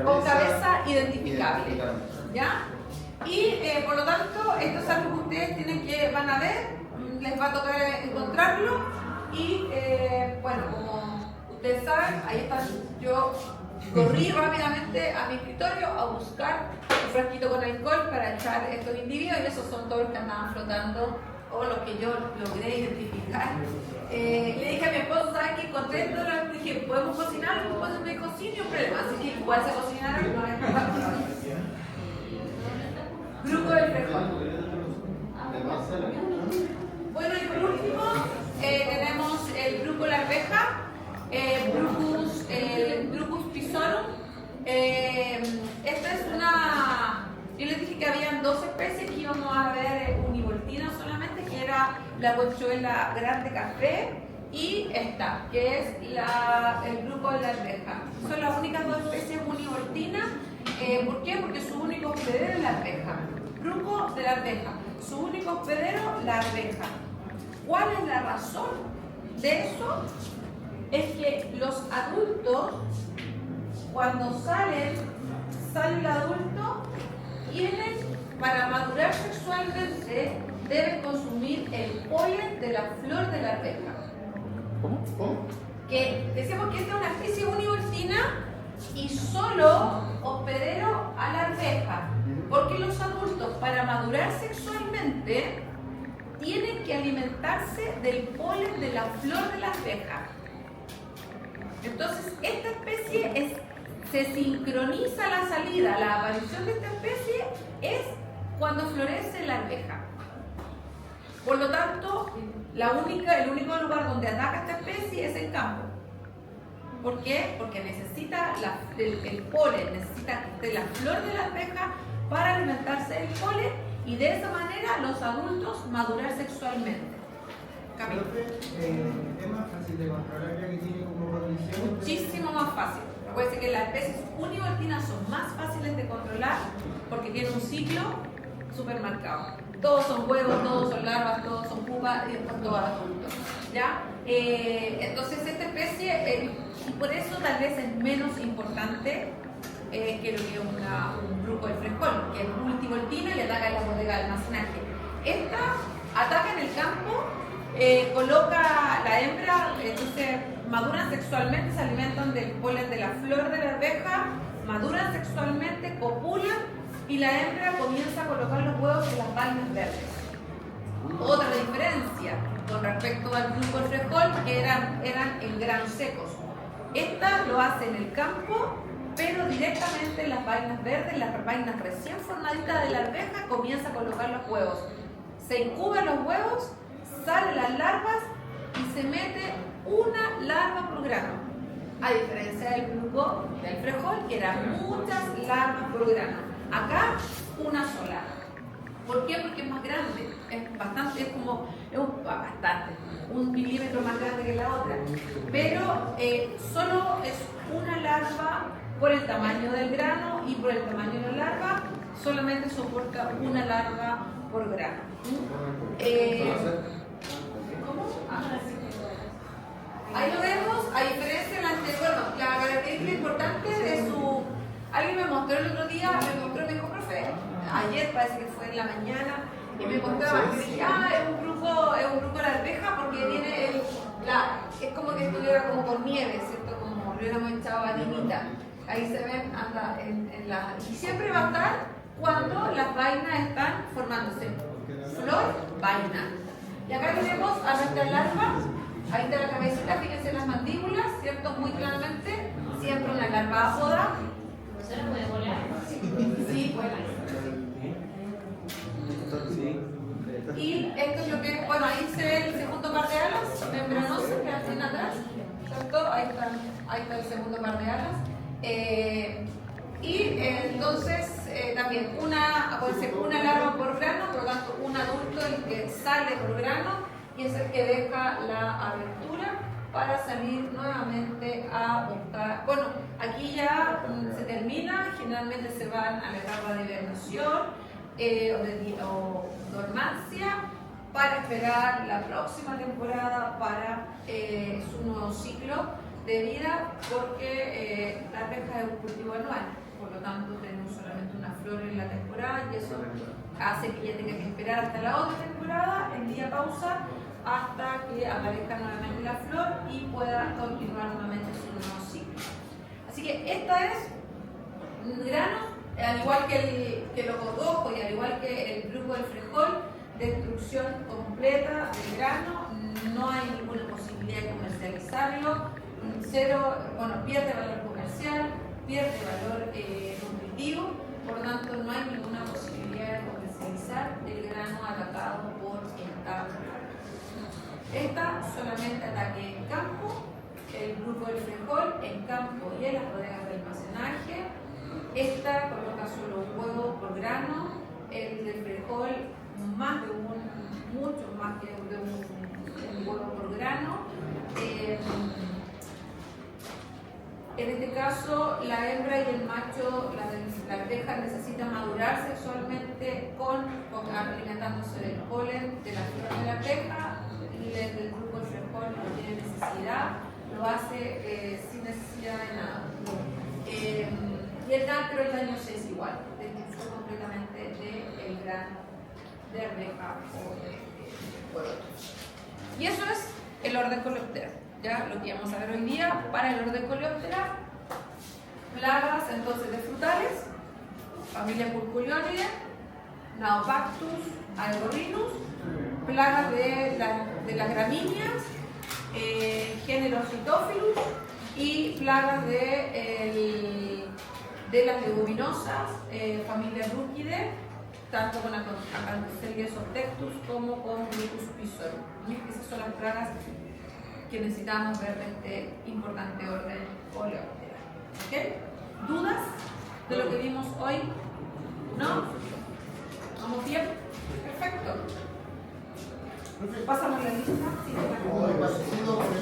Con cabeza identificable, ¿ya? Y por lo tanto, esto es algo que ustedes van a ver, les va a tocar encontrarlo Y bueno, como ustedes saben, ahí están, yo corrí rápidamente a mi escritorio a buscar un frasquito con alcohol para echar estos individuos, y esos son todos los que andaban flotando o los que yo logré identificar. Le dije a mi esposo, ¿sabes qué? Contento, le dije, ¿podemos cocinar? Mi esposo me dijo, sí, ni un problema, así que igual se cocinaron, no hay problema. Grupo del Frejol. Bueno, y por último tenemos el Bruco la arveja, el Brucus pisorum. Esta es una, yo les dije que habían dos especies que íbamos a ver univoltinas solamente, que era la conchuela grande café y esta, que es el Bruco de la arveja. Son las únicas dos especies univoltinas. ¿Por qué? Porque su único hospedero es la arveja. Bruco de la arveja, su único hospedero, la arveja. ¿Cuál es la razón de eso? Es que los adultos, cuando sale el adulto, tienen, para madurar sexualmente, deben consumir el polen de la flor de la arveja. ¿Cómo? Que decíamos que esta es una especie univoltina y solo hospedero a la arveja, porque los adultos, para madurar sexualmente, tienen que alimentarse del polen de la flor de la arveja. Entonces, esta especie se sincroniza la salida, la aparición de esta especie es cuando florece la arveja. Por lo tanto, el único lugar donde ataca esta especie es el campo. ¿Por qué? Porque necesita el polen, necesita de la flor de la arveja para alimentarse del polen y de esa manera los adultos madurar sexualmente. Camilo. ¿Es más fácil de controlar ya que tiene como condición? Muchísimo más fácil. Recuerden que las especies univoltinas son más fáciles de controlar porque tienen un ciclo súper marcado. Todos son huevos, todos son larvas, todos son pupas y después todos adultos. ¿Ya? Entonces esta especie, y por eso tal vez es menos importante que lo que es un bruco de frescol, que es multivoltina y ataca en la bodega de almacenaje. Esta ataca en el campo, coloca la hembra, entonces maduran sexualmente, se alimentan del polen de la flor de la arveja, maduran sexualmente, copulan y la hembra comienza a colocar los huevos en las vainas verdes. Otra diferencia con respecto al bruco de frescol, que eran en granos secos. Esta lo hace en el campo, pero directamente en las vainas verdes, las vainas recién formaditas de la arveja, comienza a colocar los huevos. Se incuban los huevos, salen las larvas y se mete una larva por grano. A diferencia del bruco del frescol, que eran muchas larvas por grano. Acá, una sola. ¿Por qué? Porque es más grande. Es bastante, un milímetro más grande que la otra. Pero solo es una larva por el tamaño del grano y por el tamaño de la larva, solamente soporta una larva por grano. ¿Cómo? Ahí lo vemos, a diferencia del anterior, bueno, la característica importante de su... Alguien me mostró el otro día, me dijo, profe, ayer parece que fue en la mañana, y me mostraba, y dije, es un grupo de la arveja porque tiene es como que estuviera como con nieve, ¿cierto? Como lo hubiéramos echado vainita. Ahí se ven, anda y siempre va a estar cuando las vainas están formándose. Flor, vaina. Y acá tenemos a nuestra larva, ahí está la cabecita, fíjense las mandíbulas, ¿cierto? Muy claramente, siempre una larva apoda. ¿Se lo puede volar? Sí, vuela. Y esto es lo que, bueno, ahí se ve el segundo par de alas, membranosas que hacen atrás, ¿cierto? Ahí está el segundo par de alas. Y entonces también puede ser una larva por grano, por lo tanto un adulto el que sale por grano y es el que deja la abertura para salir nuevamente a buscar. Bueno, aquí ya se termina, generalmente se van a la etapa de hibernación o dormancia para esperar la próxima temporada para su nuevo ciclo de vida, porque la arveja es un cultivo anual, por lo tanto tenemos solamente una flor en la temporada y eso hace que ella tenga que esperar hasta la otra temporada, en día pausa, hasta que aparezca nuevamente la flor y pueda continuar nuevamente su nuevo ciclo. Así que esta es un grano, al igual que el ocotoco y al igual que el grupo del frijol, destrucción completa del grano, no hay ninguna posibilidad de comercializarlo, pierde valor comercial, pierde valor nutritivo, por lo tanto no hay ninguna posibilidad de comercializar el grano atacado por el campo. Esta solamente ataque en campo, el grupo del frijol en campo y en las bodegas de almacenaje. Esta coloca solo un huevo por grano, el del frijol mucho más que de un huevo por grano. En este caso, la hembra y el macho, la arveja necesita madurar sexualmente alimentándose del polen de la flor de la arveja, y el del grupo del frijol no tiene necesidad, lo hace sin necesidad de nada. Pero el daño sí es igual, destrucción completamente del grano de arveja o de huevo. Y eso es el orden coleóptera. Ya lo que vamos a ver hoy día para el orden coleóptera. Plagas entonces de frutales, familia Purpuleonidae, Naupactus, Aeborhinus, plagas de las gramíneas, género Phytophilus, y plagas de las leguminosas, familia Rúquidae, tanto con Acanthophyllia Subtectus como con Micus pisorum. Esas son las plagas que necesitamos ver de este importante orden coleóptera. ¿Ok? ¿Dudas de lo que vimos hoy? ¿No? ¿Vamos bien? Perfecto. Pasamos la lista. Sí, Muy parecido con el